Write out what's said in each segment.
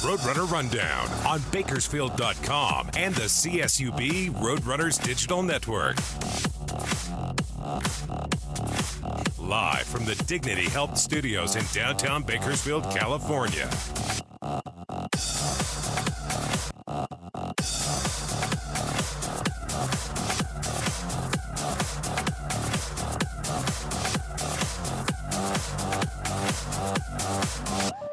Roadrunner Rundown on Bakersfield.com and the CSUB Roadrunners Digital Network. Live from the Dignity Health Studios in downtown Bakersfield, California.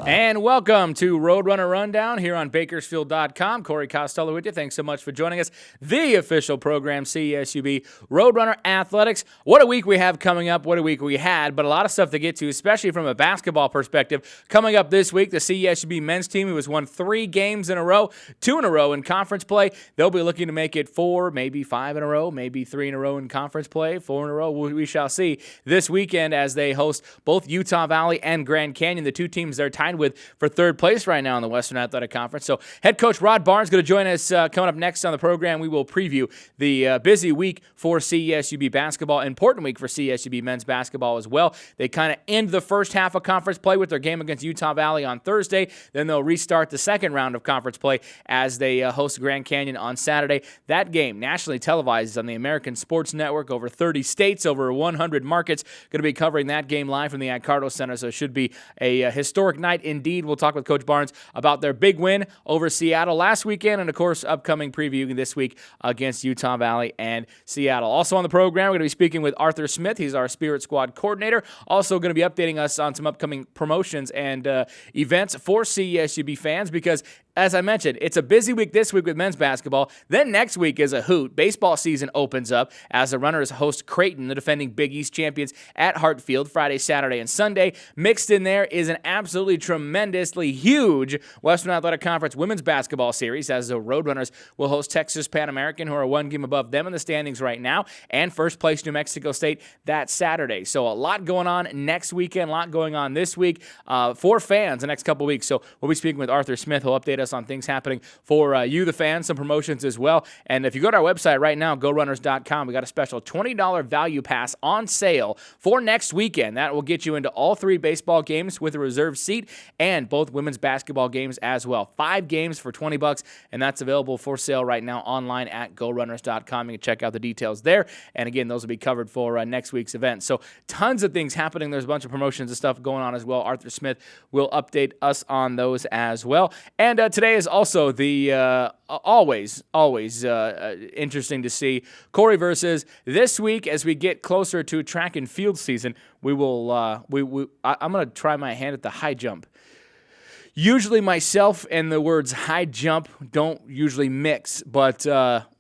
And welcome to Roadrunner Rundown here on Bakersfield.com. Corey Costello with you. Thanks so much for joining us. The official program, CSUB Roadrunner Athletics. What a week we have coming up. What a week we had, but a lot of stuff to get to, especially from a basketball perspective. Coming up this week, the CSUB men's team, who has won 3 games in a row, 2 in a row in conference play. They'll be looking to make it 4, maybe 5 in a row, maybe 3 in a row in conference play, 4 in a row. We shall see this weekend as they host both Utah Valley and Grand Canyon. The two teams they're tied with for third place right now in the Western Athletic Conference. So head coach Rod Barnes is going to join us coming up next on the program. We will preview the busy week for CSUB basketball, important week for CSUB men's basketball as well. They kind of end the first half of conference play with their game against Utah Valley on Thursday. Then they'll restart the second round of conference play as they host Grand Canyon on Saturday. That game, nationally televised on the American Sports Network, over 30 states, over 100 markets. Going to be covering that game live from the Adcardo Center, so it should be a historic night indeed. We'll talk with Coach Barnes about their big win over Seattle last weekend and, of course, upcoming preview this week against Utah Valley and Seattle. Also on the program, we're going to be speaking with Arthur Smith. He's our Spirit Squad coordinator. Also going to be updating us on some upcoming promotions and events for CSUB fans because, as I mentioned, it's a busy week this week with men's basketball. Then next week is a hoot. Baseball season opens up as the Runners host Creighton, the defending Big East champions, at Hartfield Friday, Saturday, and Sunday. Mixed in there is an absolutely tremendously huge Western Athletic Conference women's basketball series as the Roadrunners will host Texas Pan American, who are one game above them in the standings right now, and first place New Mexico State that Saturday. So a lot going on next weekend, a lot going on this week for fans the next couple weeks. So we'll be speaking with Arthur Smith. He'll update us on things happening for you, the fans, some promotions as well. And if you go to our website right now, GoRunners.com, we got a special $20 value pass on sale for next weekend. That will get you into all 3 baseball games with a reserved seat and both women's basketball games as well. 5 games for $20, and that's available for sale right now online at GoRunners.com. You can check out the details there. And again, those will be covered for next week's event. So tons of things happening. There's a bunch of promotions and stuff going on as well. Arthur Smith will update us on those as well. And today is also the always interesting to see Corey versus this week as we get closer to track and field season. We will. I'm going to try my hand at the high jump. Usually, myself and the words high jump don't usually mix, but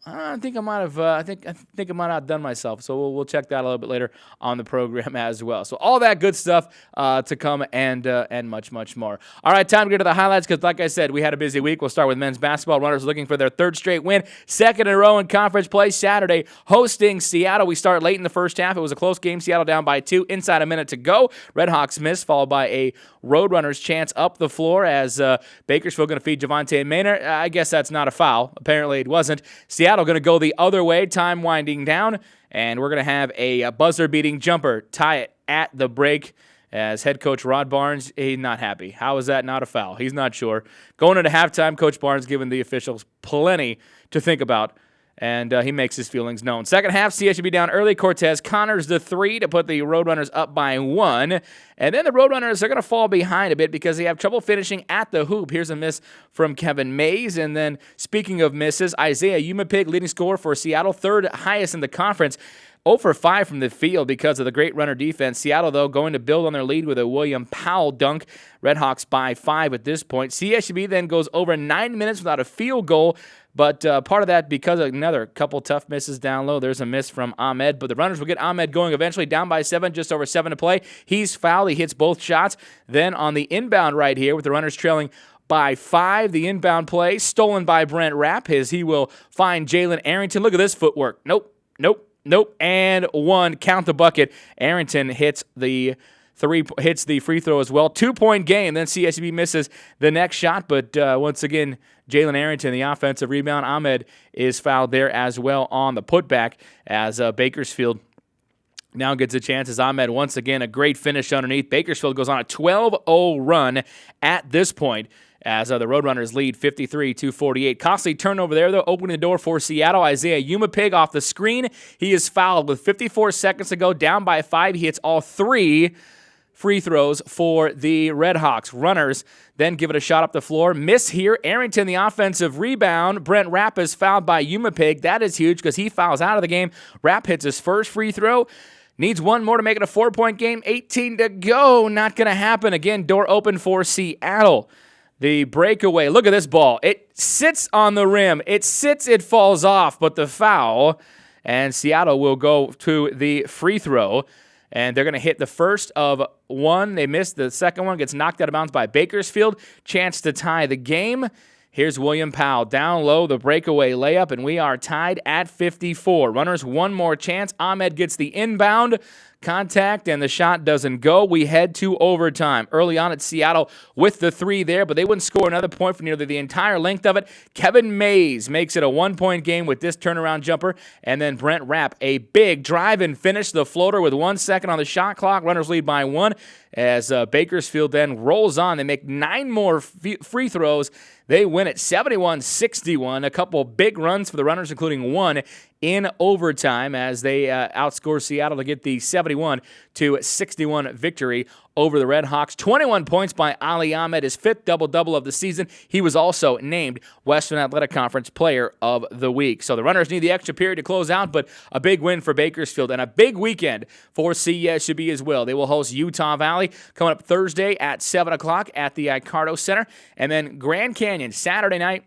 I think I might have. I think I might have outdone myself. So we'll check that a little bit later on the program as well. So all that good stuff to come and much more. All right, time to get to the highlights because, like I said, we had a busy week. We'll start with men's basketball. Runners looking for their 3rd straight win, 2nd in a row in conference play. Saturday hosting Seattle. We start late in the first half. It was a close game. Seattle down by 2. Inside a minute to go. Redhawks miss, followed by a Roadrunners chance up the floor as Bakersfield going to feed Javante Maynard. I guess that's not a foul. Apparently it wasn't. Seattle going to go the other way, time winding down, and we're going to have a buzzer-beating jumper tie it at the break as head coach Rod Barnes, he's not happy. How is that not a foul? He's not sure. Going into halftime, Coach Barnes giving the officials plenty to think about, and he makes his feelings known. Second half, CSUB down early. Cortez Connors the 3 to put the Roadrunners up by 1. And then the Roadrunners are going to fall behind a bit because they have trouble finishing at the hoop. Here's a miss from Kevin Mays. And then speaking of misses, Isaiah Umapig, leading scorer for Seattle, 3rd highest in the conference. 0 for 5 from the field because of the great runner defense. Seattle, though, going to build on their lead with a William Powell dunk. Redhawks by 5 at this point. CSUB then goes over 9 minutes without a field goal. But part of that because of another couple tough misses down low. There's a miss from Ahmed, but the Runners will get Ahmed going eventually down by 7, just over 7 to play. He's fouled. He hits both shots. Then on the inbound right here with the Runners trailing by 5, the inbound play stolen by Brent Rapp. He will find Jalen Arrington. Look at this footwork. Nope. And 1. Count the bucket. Arrington hits the free throw as well. 2-point game. Then CSUB misses the next shot, but once again, Jalen Arrington, the offensive rebound. Ahmed is fouled there as well on the putback as Bakersfield now gets a chance as Ahmed once again a great finish underneath. Bakersfield goes on a 12-0 run at this point as the Roadrunners lead 53-48. Costly turnover there, though, opening the door for Seattle. Isaiah Umapig off the screen. He is fouled with 54 seconds to go, down by 5. He hits all 3 free throws for the Redhawks. Runners then give it a shot up the floor. Miss here. Arrington, the offensive rebound. Brent Rapp is fouled by Umapig. That is huge because he fouls out of the game. Rapp hits his first free throw. Needs one more to make it a 4-point game. 18 to go. Not going to happen. Again, door open for Seattle. The breakaway. Look at this ball. It sits on the rim. It sits, it falls off, but the foul. And Seattle will go to the free throw. And they're going to hit the first of one. They missed the second one. Gets knocked out of bounds by Bakersfield. Chance to tie the game. Here's William Powell. Down low, the breakaway layup, and we are tied at 54. Runners one more chance. Ahmed gets the inbound contact, and the shot doesn't go. We head to overtime. Early on at Seattle with the 3 there, but they wouldn't score another point for nearly the entire length of it. Kevin Mays makes it a 1-point game with this turnaround jumper, and then Brent Rapp, a big drive and finish the floater with 1 second on the shot clock. Runners lead by 1 as Bakersfield then rolls on. They make 9 more free throws. They win it 71-61. A couple big runs for the Runners, including one in overtime as they outscore Seattle to get the 71-61 victory over the Redhawks. 21 points by Ali Ahmed, his 5th double-double of the season. He was also named Western Athletic Conference Player of the Week. So the Runners need the extra period to close out, but a big win for Bakersfield and a big weekend for CSUB as well. They will host Utah Valley coming up Thursday at 7 o'clock at the Icardo Center. And then Grand Canyon Saturday night,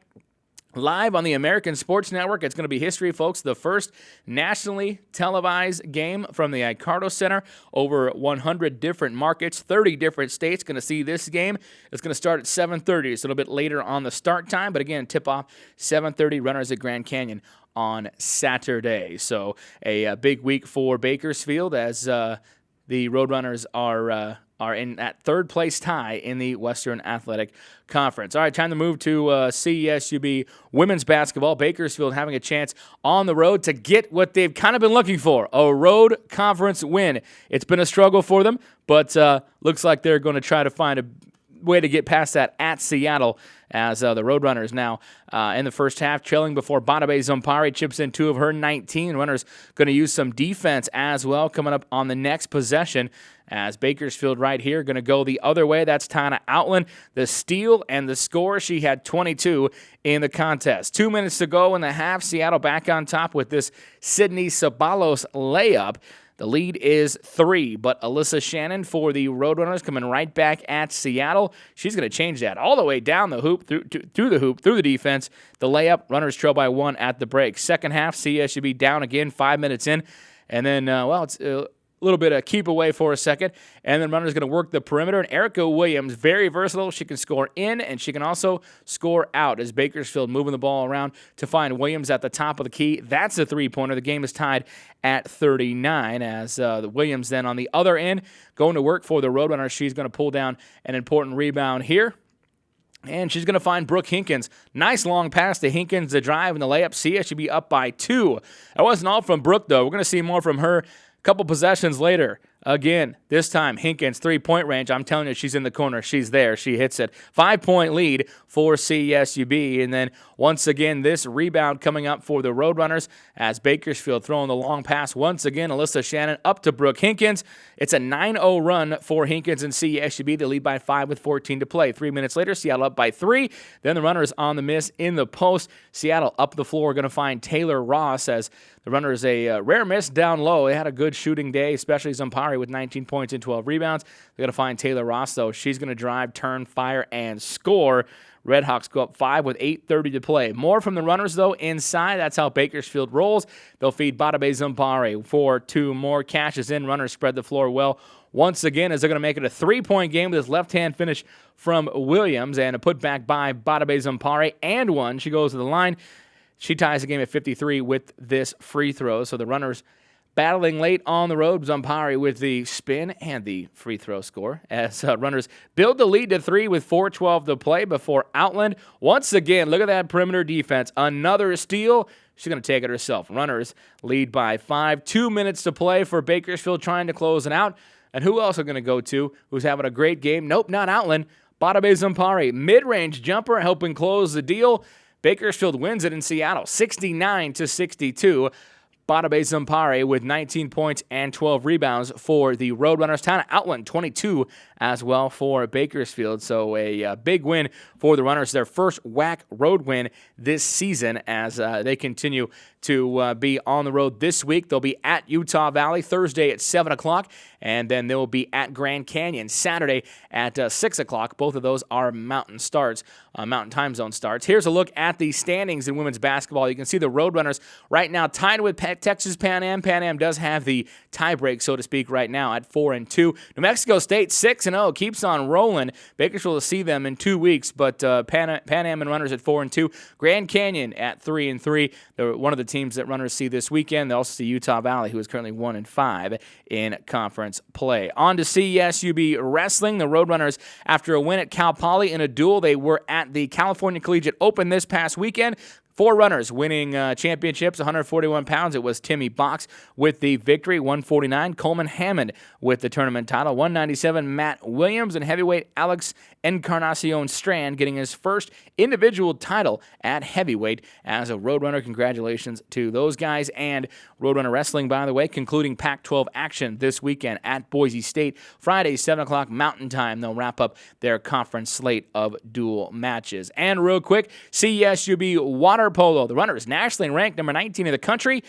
live on the American Sports Network. It's going to be history, folks. The first nationally televised game from the Icardo Center. Over 100 different markets, 30 different states going to see this game. It's going to start at 7:30. It's a little bit later on the start time, but again, tip-off 7:30, Runners at Grand Canyon on Saturday. So a big week for Bakersfield as the Roadrunners are in that 3rd place tie in the Western Athletic Conference. All right, time to move to CSUB women's basketball. Bakersfield having a chance on the road to get what they've kind of been looking for, a road conference win. It's been a struggle for them, but looks like they're going to try to find a way to get past that at Seattle as the Roadrunners now in the first half trailing before Badabe Zampari chips in 2 of her 19. Runners going to use some defense as well coming up on the next possession as Bakersfield right here going to go the other way. That's Tana Outland, the steal and the score. She had 22 in the contest. 2 minutes to go in the half. Seattle back on top with this Sydney Sabalos layup. The lead is 3, but Alyssa Shannon for the Roadrunners coming right back at Seattle. She's going to change that all the way down the hoop, through the defense. The layup, Runners trail by 1 at the break. Second half, CSUB down again 5 minutes in. And then, it's a little bit of keep away for a second. And then Runners going to work the perimeter. And Erica Williams, very versatile. She can score in and she can also score out as Bakersfield moving the ball around to find Williams at the top of the key. That's a 3-pointer. The game is tied at 39 as the Williams then on the other end going to work for the Roadrunners. She's going to pull down an important rebound here. And she's going to find Brooke Hinkins. Nice long pass to Hinkins, the drive and the layup. CSUB up by 2. That wasn't all from Brooke, though. We're going to see more from her couple possessions later. Again, this time, Hinkins, 3-point range. I'm telling you, she's in the corner. She's there. She hits it. 5-point lead for CSUB. And then, once again, this rebound coming up for the Roadrunners as Bakersfield throwing the long pass. Once again, Alyssa Shannon up to Brooke Hinkins. It's a 9-0 run for Hinkins and CSUB. They lead by 5 with 14 to play. 3 minutes later, Seattle up by 3. Then the Runners on the miss in the post. Seattle up the floor, going to find Taylor Ross as the Runners a rare miss down low. They had a good shooting day, especially Zampari with 19 points and 12 rebounds. They're going to find Taylor Ross, though. She's going to drive, turn, fire, and score. Redhawks go up 5 with 8:30 to play. More from the Runners, though, inside. That's how Bakersfield rolls. They'll feed Badabe Zampari for 2 more. Cashes in. Runners spread the floor well once again as they're going to make it a 3-point game with this left-hand finish from Williams and a putback by Badabe Zampari and 1. She goes to the line. She ties the game at 53 with this free throw. So the Runners battling late on the road. Zampari with the spin and the free throw score as Runners build the lead to 3 with 4:12 to play before Outland. Once again, look at that perimeter defense. Another steal. She's going to take it herself. Runners lead by 5. 2 minutes to play for Bakersfield trying to close it out. And who else are going to go to who's having a great game? Nope, not Outland. Bada Bay Zampari, mid-range jumper, helping close the deal. Bakersfield wins it in Seattle, 69-62. Bada Bay Zampari with 19 points and 12 rebounds for the Roadrunners. Town of Outland, 22 as well for Bakersfield. So a big win for the Runners, their first WAC road win this season as they continue to be on the road this week. They'll be at Utah Valley Thursday at 7 o'clock, and then they'll be at Grand Canyon Saturday at 6 o'clock. Both of those are Mountain Time Zone starts. Here's a look at the standings in women's basketball. You can see the Roadrunners right now tied with Texas Pan Am. Pan Am does have the tiebreak, so to speak, right now at 4-2. New Mexico State 6-0 keeps on rolling. Bakersfield will see them in 2 weeks, but Pan Am and Runners at 4-2. Grand Canyon at 3-3. They're one of the teams that Runners see this weekend. They also see Utah Valley, who is currently 1-5 in conference play. On to CSUB wrestling. The Roadrunners, after a win at Cal Poly in a duel, they were at the California Collegiate Open this past weekend. 4 runners winning championships, 141 pounds. It was Timmy Box with the victory, 149. Coleman Hammond with the tournament title, 197. Matt Williams, and heavyweight Alex Encarnacion Strand getting his first individual title at heavyweight as a Roadrunner. Congratulations to those guys. And Roadrunner Wrestling, by the way, concluding Pac-12 action this weekend at Boise State. Friday, 7 o'clock Mountain Time. They'll wrap up their conference slate of dual matches. And real quick, CSUB water polo. The Runners, nationally ranked number 19 in the country.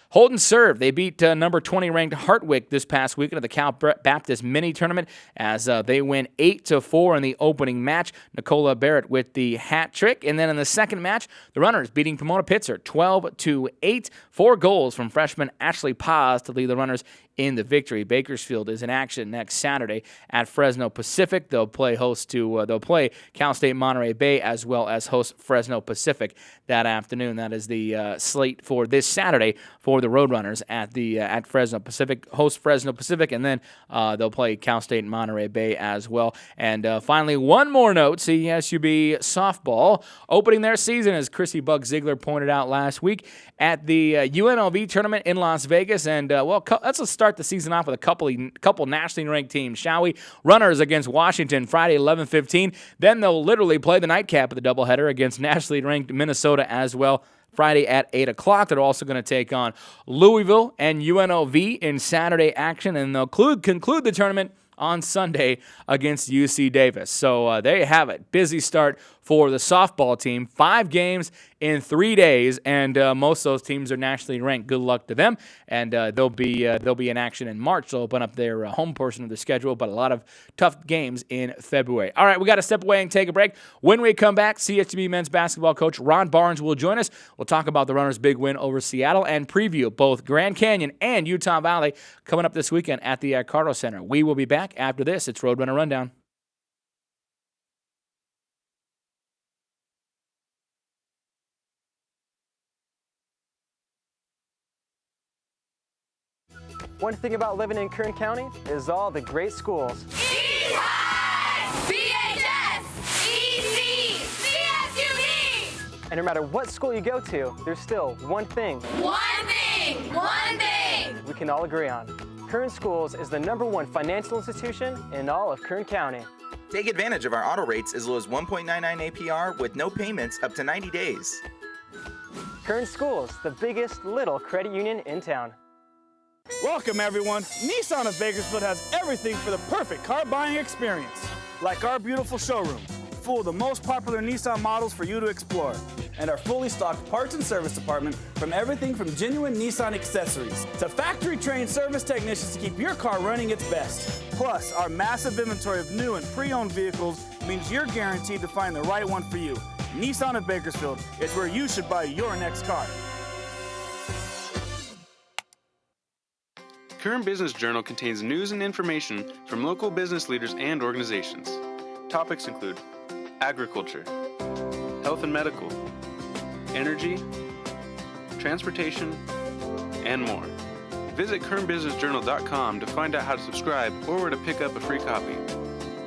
Holden served. They beat number 20 ranked Hartwick this past weekend at the Cal Baptist Mini Tournament as they win 8-4 in the opening match. Nicola Barrett with the hat trick. And then in the second match, the Runners beating Pomona Pitzer 12-8. 4 goals from freshman Ashley Paz to lead the Runners in the victory. Bakersfield is in action next Saturday at Fresno Pacific. They'll play Cal State Monterey Bay as well as host Fresno Pacific that afternoon. That is the slate for this Saturday for the Roadrunners at Fresno Pacific. Host Fresno Pacific, and then they'll play Cal State and Monterey Bay as well. And finally, one more note: CSUB softball opening their season, as Chrissy Buck Ziegler pointed out last week, at the UNLV tournament in Las Vegas. And let's start the season off with a couple nationally ranked teams, shall we? Runners against Washington Friday 11:15. Then they'll literally play the nightcap of the doubleheader against nationally ranked Minnesota as well. Friday at 8 o'clock. They're also going to take on Louisville and UNLV in Saturday action, and they'll conclude the tournament on Sunday against UC Davis. So there you have it. Busy start for the softball team. 5 games in 3 days, and most of those teams are nationally ranked. Good luck to them, and they'll be in action in March. They'll open up their home portion of the schedule, but a lot of tough games in February. All right, we got to step away and take a break. When we come back, CSUB men's basketball coach Ron Barnes will join us. We'll talk about the Runners' big win over Seattle and preview both Grand Canyon and Utah Valley coming up this weekend at the Cardo Center. We will be back after this. It's Roadrunner Rundown. One thing about living in Kern County is all the great schools. BHS, EC, CSUB. And no matter what school you go to, there's still one thing we can all agree on. Kern Schools is the #1 financial institution in all of Kern County. Take advantage of our auto rates as low as 1.99 APR with no payments up to 90 days. Kern Schools, the biggest little credit union in town. Welcome everyone. Nissan of Bakersfield has everything for the perfect car buying experience. Like our beautiful showroom, full of the most popular Nissan models for you to explore. And our fully stocked parts and service department, from everything from genuine Nissan accessories to factory-trained service technicians to keep your car running its best. Plus, our massive inventory of new and pre-owned vehicles means you're guaranteed to find the right one for you. Nissan of Bakersfield is where you should buy your next car. Kern Business Journal contains news and information from local business leaders and organizations. Topics include agriculture, health and medical, energy, transportation, and more. Visit kernbusinessjournal.com to find out how to subscribe or where to pick up a free copy.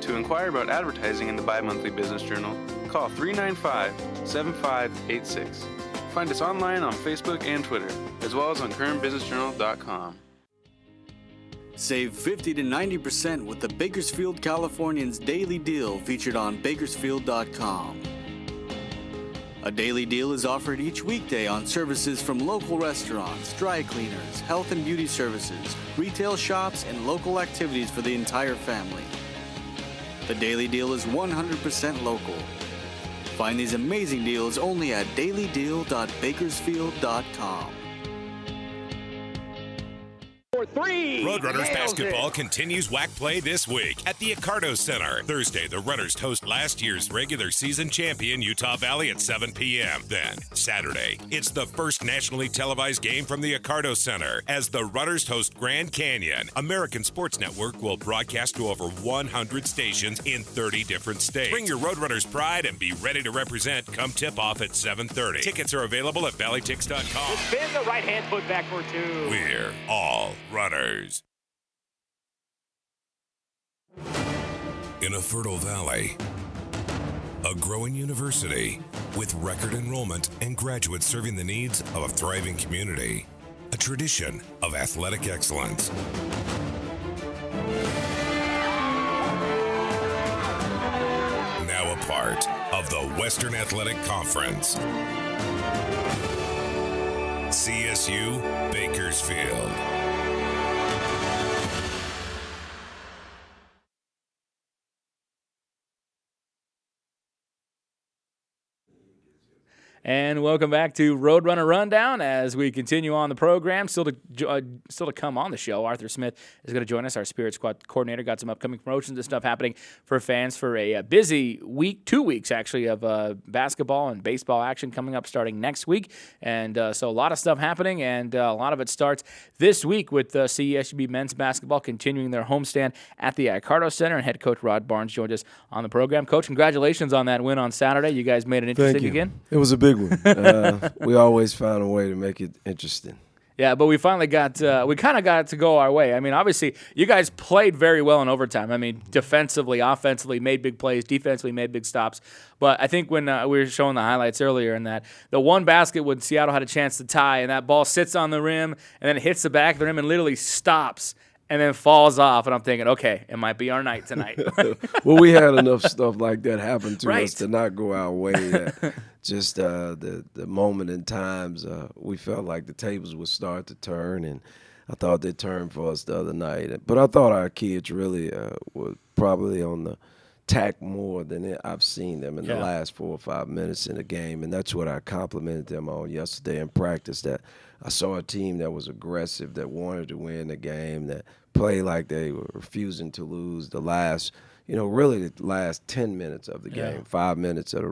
To inquire about advertising in the bi-monthly business journal, call 395-7586. Find us online on Facebook and Twitter, as well as on kernbusinessjournal.com. Save 50 to 90% with the Bakersfield Californians Daily Deal featured on Bakersfield.com. A daily deal is offered each weekday on services from local restaurants, dry cleaners, health and beauty services, retail shops, and local activities for the entire family. The daily deal is 100% local. Find these amazing deals only at dailydeal.bakersfield.com. Roadrunners basketball continues WAC play this week at the Accardo Center. Thursday, the Runners host last year's regular season champion Utah Valley at 7 p.m. Then, Saturday, it's the first nationally televised game from the Accardo Center as the Runners host Grand Canyon. American Sports Network will broadcast to over 100 stations in 30 different states. Bring your Roadrunners pride and be ready to represent come tip-off at 7:30. Tickets are available at valleytix.com. Spin the right hand foot back for two. We're all runners. In a fertile valley, a growing university with record enrollment and graduates serving the needs of a thriving community, a tradition of athletic excellence. Now a part of the Western Athletic Conference. CSU Bakersfield. And welcome back to Roadrunner Rundown as we continue on the program. Still to come on the show, Arthur Smith is going to join us, our Spirit Squad coordinator. Got some upcoming promotions and stuff happening for fans for a busy week, 2 weeks actually, of basketball and baseball action coming up starting next week. And so a lot of stuff happening, and a lot of it starts this week with CSUB men's basketball continuing their homestand at the Accardo Center. And head coach Rod Barnes joined us on the program. Coach, congratulations on that win on Saturday. You guys made it interesting again. It was a big one. We always found a way to make it interesting. Yeah, but we finally we kind of got to go our way. I mean, obviously, you guys played very well in overtime. I mean, defensively, offensively, made big plays, defensively, made big stops. But I think when we were showing the highlights earlier in that, the one basket when Seattle had a chance to tie, and that ball sits on the rim, and then it hits the back of the rim and literally stops and then falls off, and I'm thinking, okay, it might be our night tonight. Well, we had enough stuff like that happen to Right. us to not go our way. Just the moment in times, we felt like the tables would start to turn, and I thought they turned for us the other night. But I thought our kids really were probably on the tack more than I've seen them in the last 4 or 5 minutes in the game, and that's what I complimented them on yesterday in practice, that I saw a team that was aggressive, that wanted to win the game, that played like they were refusing to lose the last, really the last 10 minutes of the game, 5 minutes of the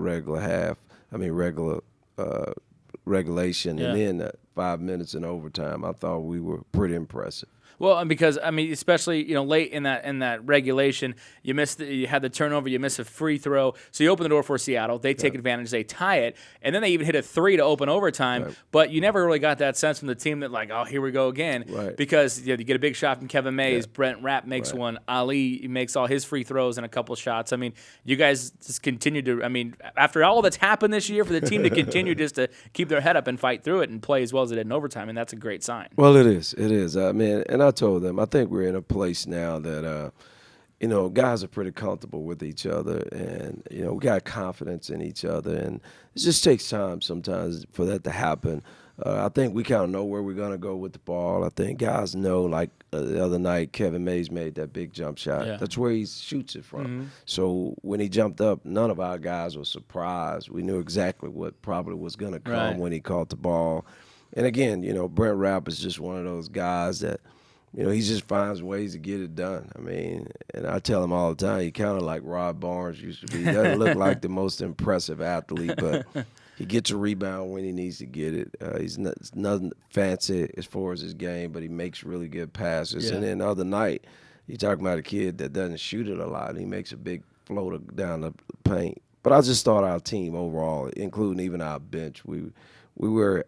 regulation, and then 5 minutes in overtime. I thought we were pretty impressive. Well, and because especially late in that regulation, you had the turnover, you missed a free throw, so you open the door for Seattle. They take advantage, they tie it, and then they even hit a three to open overtime. Right. But you never really got that sense from the team that oh, here we go again, because you get a big shot from Kevin Mays, Brent Rapp makes one, Ali makes all his free throws and a couple shots. I mean, you guys just continue to. I mean, after all that's happened this year, for the team to continue just to keep their head up and fight through it and play as well as it did in overtime, and that's a great sign. Well, it is. I mean, and I told them, I think we're in a place now that, guys are pretty comfortable with each other, and, we got confidence in each other, and it just takes time sometimes for that to happen. I think we kind of know where we're going to go with the ball. I think guys know, like the other night, Kevin Mays made that big jump shot. Yeah. That's where he shoots it from. Mm-hmm. So when he jumped up, none of our guys were surprised. We knew exactly what probably was going to come when he caught the ball. And again, Brent Rapp is just one of those guys that, he just finds ways to get it done. I mean, and I tell him all the time, he kind of like Rod Barnes used to be. He doesn't look like the most impressive athlete, but he gets a rebound when he needs to get it. He's nothing fancy as far as his game, but he makes really good passes. Yeah. And then the other night, you're talking about a kid that doesn't shoot it a lot. He makes a big floater down the paint. But I just thought our team overall, including even our bench, we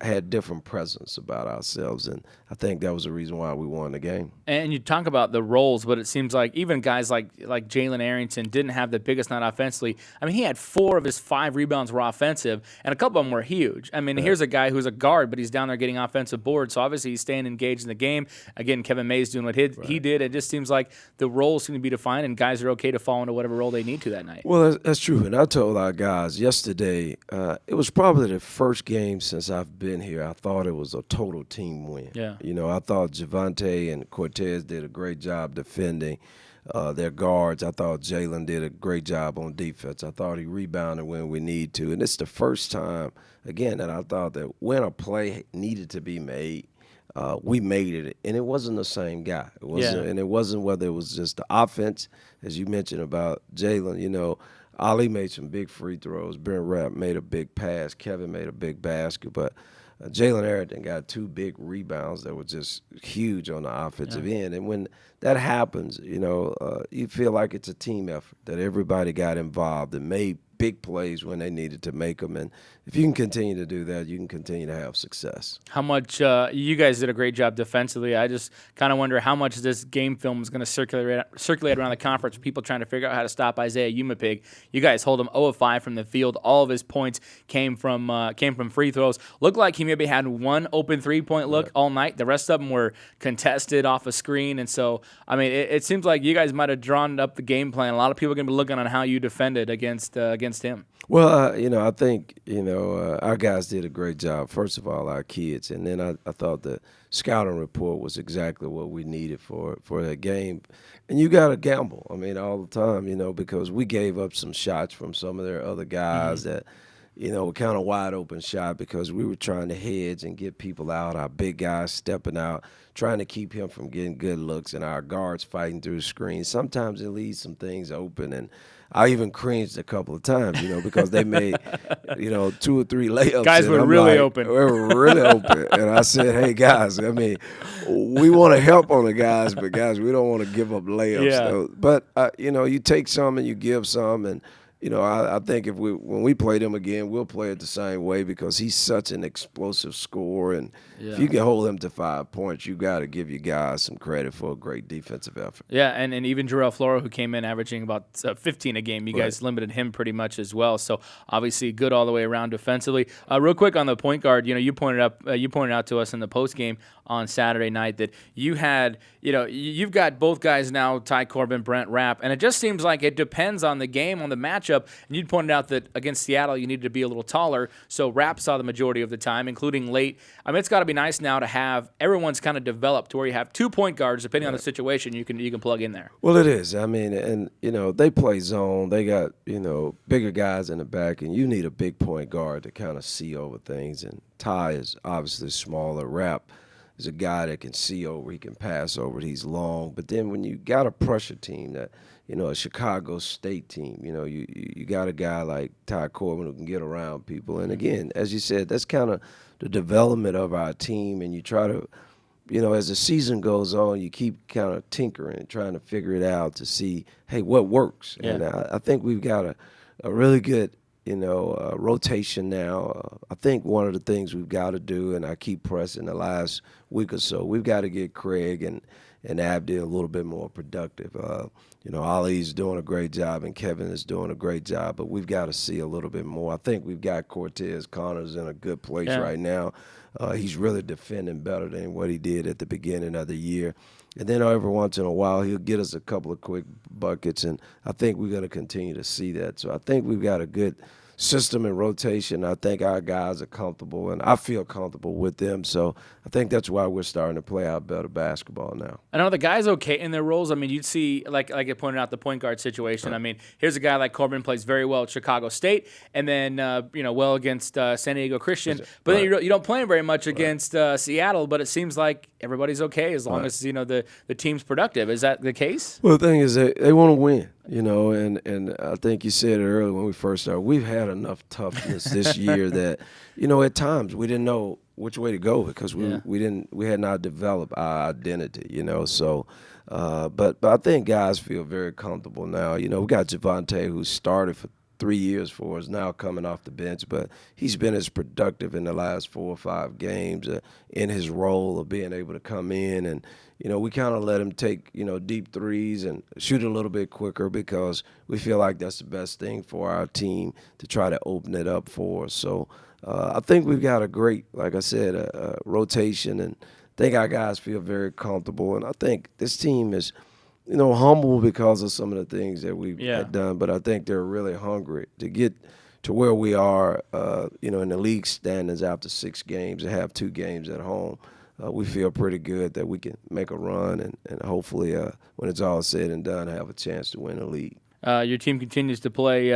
had different presence about ourselves, and I think that was the reason why we won the game. And you talk about the roles, but it seems like even guys like Jalen Arrington didn't have the biggest night offensively. I mean, he had 4 of his 5 rebounds were offensive, and a couple of them were huge. I mean, here's a guy who's a guard, but he's down there getting offensive boards, so obviously he's staying engaged in the game. Again, Kevin May's doing what he did. It just seems like the roles seem to be defined, and guys are okay to fall into whatever role they need to that night. Well, that's true, and I told our guys yesterday, it was probably the first game since I've been here. I thought it was a total team win. Yeah. You know, I thought Javante and Cortez did a great job defending their guards. I thought Jalen did a great job on defense. I thought he rebounded when we need to. And it's the first time, again, that I thought that when a play needed to be made, we made it, and it wasn't the same guy. It wasn't, and it wasn't whether it was just the offense, as you mentioned about Jalen. You know, Ali made some big free throws. Ben Rapp made a big pass. Kevin made a big basket, but Jalen Arrington got 2 big rebounds that were just huge on the offensive end. And when that happens, you know, you feel like it's a team effort, that everybody got involved and made big plays when they needed to make them. And if you can continue to do that, you can continue to have success. How much you guys did a great job defensively. I just kind of wonder how much this game film is going to circulate around the conference for people trying to figure out how to stop Isaiah Umapig. You guys hold him 0 of 5 from the field. All of his points came from free throws. Looked like he maybe had 1 open 3-point look all night. The rest of them were contested off a screen. And so, I mean, it seems like you guys might have drawn up the game plan. A lot of people are going to be looking on how you defended against him. Well, you know, I think, you know, our guys did a great job. First of all, our kids. And then I thought the scouting report was exactly what we needed for that game. And you got to gamble, I mean, all the time, you know, because we gave up some shots from some of their other guys that, you know, were kind of wide open shot because we were trying to hedge and get people out, our big guys stepping out, trying to keep him from getting good looks, and our guards fighting through the screen. Sometimes it leaves some things open, and I even cringed a couple of times, you know, because they made, you know, 2 or 3 layups. Guys were really open. We were really open. And I said, hey, guys, I mean, we want to help on the guys, but, guys, we don't want to give up layups. Yeah. So, but, you know, you take some and you give some, and, you know, I think when we play him again, we'll play it the same way because he's such an explosive scorer. And if you can hold him to 5 points, you got to give your guys some credit for a great defensive effort. Yeah, and even Jarrell Floro, who came in averaging about 15 a game, you guys limited him pretty much as well. So obviously good all the way around defensively. Real quick on the point guard, you know, you pointed out to us in the post game on Saturday night that you had, you know, you've got both guys now, Ty Corbin, Brent Rapp, and it just seems like it depends on the game, on the matchup. And you pointed out that against Seattle, you needed to be a little taller, so Rapp saw the majority of the time, including late. I mean, it's got to be nice now to have everyone's kind of developed to where you have 2 point guards, depending on the situation, you can plug in there. Well, it is. I mean, and, you know, they play zone. They got, you know, bigger guys in the back, and you need a big point guard to kind of see over things. And Ty is obviously smaller. Rapp is a guy that can see over, he can pass over, he's long. But then when you got a pressure team that, you know, a Chicago State team, you know, you got a guy like Ty Corbin who can get around people. And again, as you said, that's kind of the development of our team. And you try to, you know, as the season goes on, you keep kind of tinkering and trying to figure it out to see, hey, what works. Yeah. And I think we've got a really good, you know, rotation now. I think one of the things we've got to do, and I keep pressing the last week or so, we've got to get Craig and Abdi a little bit more productive. You know, Ali's doing a great job and Kevin is doing a great job, but we've got to see a little bit more. I think we've got Cortez Connors in a good place right now. He's really defending better than what he did at the beginning of the year. And then every once in a while, he'll get us a couple of quick buckets, and I think we're going to continue to see that. So I think we've got a good system and rotation. I think our guys are comfortable, and I feel comfortable with them. So I think that's why we're starting to play out better basketball now. I know the guys okay in their roles. I mean, you'd see, like I pointed out, the point guard situation. I mean, here's a guy like Corbin plays very well at Chicago State, and then you know, well against San Diego Christian. But then you don't play him very much against Seattle. But it seems like everybody's okay as long as, you know, the team's productive. Is that the case? Well, the thing is, they want to win. You know, and I think you said it earlier when we first started, we've had enough toughness this year that, you know, at times we didn't know which way to go because we had not developed our identity, you know. So, but I think guys feel very comfortable now. You know, we got Javante who started for 3 years for us now coming off the bench, but he's been as productive in the last 4 or 5 games in his role of being able to come in. And, we kind of let him take, deep threes and shoot a little bit quicker because we feel like that's the best thing for our team to try to open it up for us. So I think we've got a great, like I said, rotation, and I think our guys feel very comfortable. And I think this team is, humble because of some of the things that we've had done, but I think they're really hungry to get to where we are, in the league standings after 6 games and have 2 games at home. We feel pretty good that we can make a run and hopefully, when it's all said and done, have a chance to win the league. Your team continues to play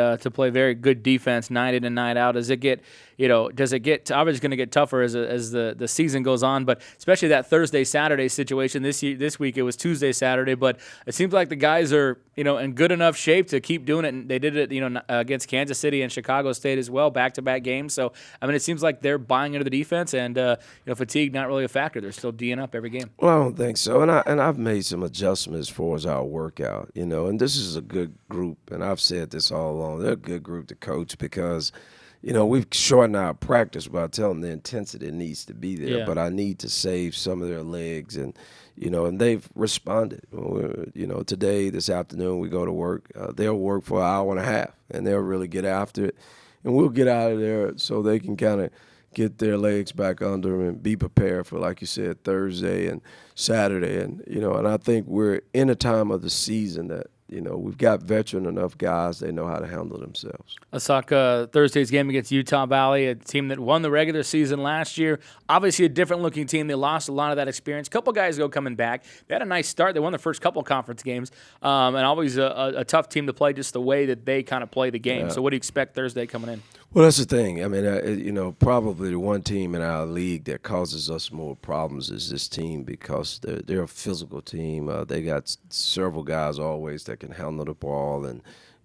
very good defense night in and night out. Does it get obviously going to get tougher as the season goes on, but especially that Thursday Saturday situation this week it was Tuesday Saturday, but it seems like the guys are in good enough shape to keep doing it. And they did it against Kansas City and Chicago State as well, back-to-back games. So I mean it seems like they're buying into the defense, and fatigue not really a factor. They're still D'ing up every game. Well, I don't think so, and I've made some adjustments as far as our workout, and this is a good group, and I've said this all along. They're a good group to coach because, we've shortened our practice by telling them the intensity needs to be there, but I need to save some of their legs, and they've responded. Today, this afternoon, we go to work. They'll work for an hour and a half, and they'll really get after it, and we'll get out of there so they can kind of get their legs back under them and be prepared for, like you said, Thursday and Saturday. And, and I think we're in a time of the season that, we've got veteran enough guys, they know how to handle themselves. Let's talk Thursday's game against Utah Valley, a team that won the regular season last year. Obviously a different-looking team. They lost a lot of that experience. A couple guys ago coming back. They had a nice start. They won the first couple conference games, and always a tough team to play just the way that they kind of play the game. So what do you expect Thursday coming in? Well, that's the thing. I mean, probably the one team in our league that causes us more problems is this team because they're a physical team. They got several guys always that can handle the ball, and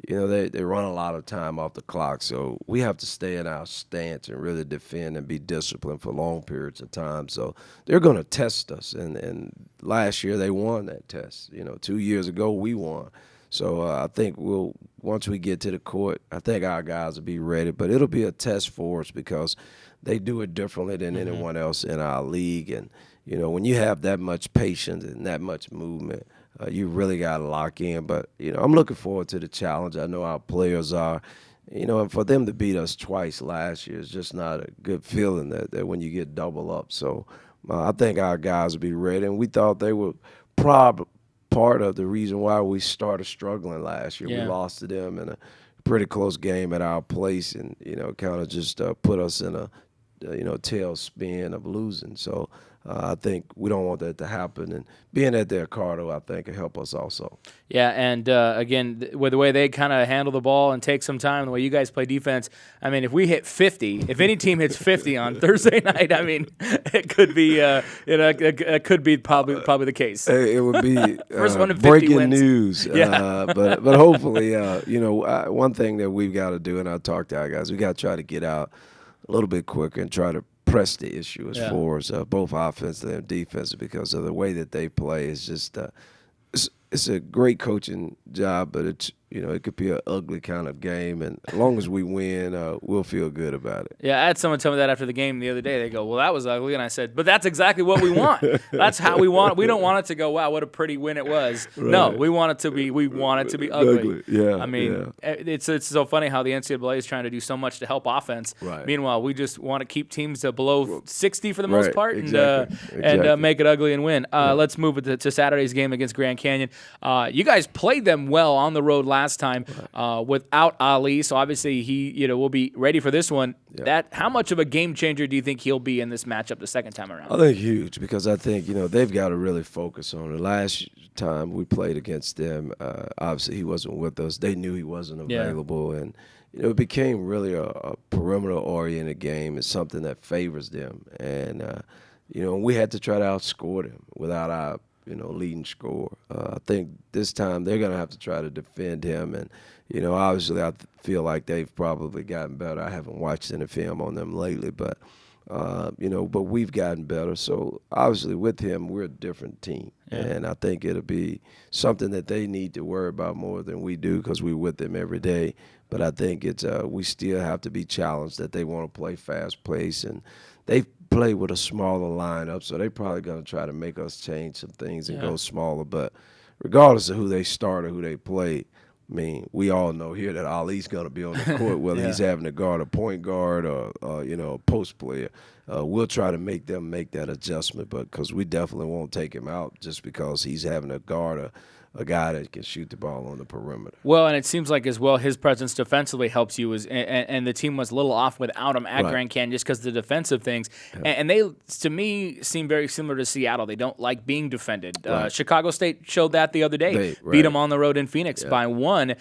they run a lot of time off the clock. So we have to stay in our stance and really defend and be disciplined for long periods of time. So they're going to test us, and last year they won that test. 2 years ago we won. So I think once we get to the court, I think our guys will be ready. But it'll be a test for us because they do it differently than anyone else in our league. And, when you have that much patience and that much movement, you really got to lock in. But, I'm looking forward to the challenge. I know our players are. And for them to beat us twice last year is just not a good feeling that when you get double up. So I think our guys will be ready. And we thought they were part of the reason why we started struggling last year. We lost to them in a pretty close game at our place, and kind of just put us in a tailspin of losing. So I think we don't want that to happen, and being at their Cardo, I think, will help us also. Yeah, and again, with the way they kind of handle the ball and take some time, the way you guys play defense, I mean, if we hit 50, if any team hits 50 on Thursday night, I mean, it could be, it could be probably the case. It would be First one in 50 breaking wins. news. But hopefully, one thing that we've got to do, and I talk to our guys, we got to try to get out a little bit quicker and try to press the issue as far as both offensive and defensive, because of the way that they play. It's just it's a great coaching job, but it's it could be an ugly kind of game, and as long as we win, we'll feel good about it. Yeah, I had someone tell me that after the game the other day. They go, "Well, that was ugly," and I said, "But that's exactly what we want. That's how we want it. We don't want it to go, wow, what a pretty win it was. Right. No, we want it to be ugly. Yeah, I mean, it's so funny how the NCAA is trying to do so much to help offense. Right. Meanwhile, we just want to keep teams below 60 for the most part, exactly. and make it ugly and win. Let's move it to Saturday's game against Grand Canyon. You guys played them well on the road last time without Ali, so obviously he will be ready for this one. Yeah. How much of a game changer do you think he'll be in this matchup the second time around? I think huge, because I think they've got to really focus on it. Last time we played against them, obviously he wasn't with us. They knew he wasn't available, and it became really a perimeter-oriented game. It's something that favors them, and we had to try to outscore them without our leading scorer. I think this time they're going to have to try to defend him, and obviously I feel like they've probably gotten better. I haven't watched any film on them lately, but but we've gotten better. So obviously with him, we're a different team. Yeah. And I think it'll be something that they need to worry about more than we do because we're with them every day. But I think it's we still have to be challenged that they want to play fast pace. And they play with a smaller lineup, so they're probably going to try to make us change some things and go smaller. But regardless of who they start or who they play, I mean, we all know here that Ali's going to be on the court, whether he's having to guard a point guard or a post player. We'll try to make them make that adjustment, but because we definitely won't take him out just because he's having to guard a guy that can shoot the ball on the perimeter. Well, and it seems like as well his presence defensively helps you, and the team was a little off without him at Grand Canyon just because of the defensive things. Yeah. And they, to me, seem very similar to Seattle. They don't like being defended. Chicago State showed that the other day. Beat them on the road in Phoenix by 1.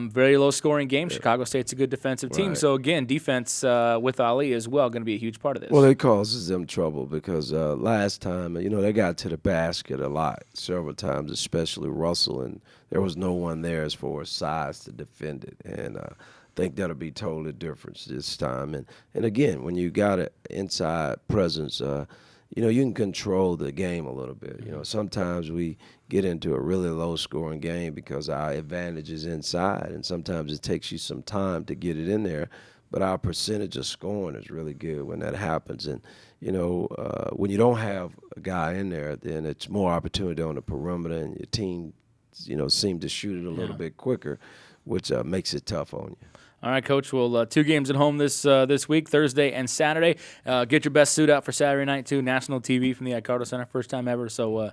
Very low-scoring game. Chicago State's a good defensive team. So, again, defense with Ali as well going to be a huge part of this. Well, it causes them trouble because last time, they got to the basket a lot, several times, especially Russell, and there was no one there as far as size to defend it. And I think that'll be totally different this time. And again, when you got an inside presence, you can control the game a little bit. Sometimes we get into a really low-scoring game because our advantage is inside, and sometimes it takes you some time to get it in there. But our percentage of scoring is really good when that happens. And, when you don't have a guy in there, then it's more opportunity on the perimeter, and your team seem to shoot it a little bit quicker, which makes it tough on you. All right, Coach. Well, 2 games at home this week, Thursday and Saturday. Get your best suit out for Saturday night, too. National TV from the Icardo Center, first time ever. So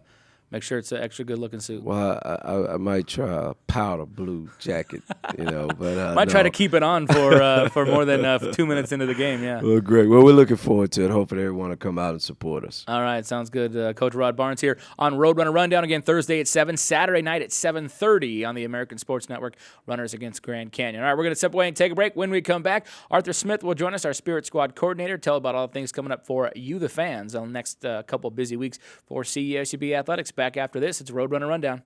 make sure it's an extra good-looking suit. Well, I might try a powder blue jacket, but might try to keep it on for more than 2 minutes into the game. Yeah. Well, great. Well, we're looking forward to it. Hopefully, everyone will come out and support us. All right, sounds good. Coach Rod Barnes here on Roadrunner Rundown again Thursday at 7, Saturday night at 7:30 on the American Sports Network. Runners against Grand Canyon. All right, we're going to step away and take a break. When we come back, Arthur Smith will join us, our Spirit Squad coordinator, tell about all the things coming up for you, the fans, on the next couple of busy weeks for CSUB Athletics. Back after this, it's Roadrunner Rundown.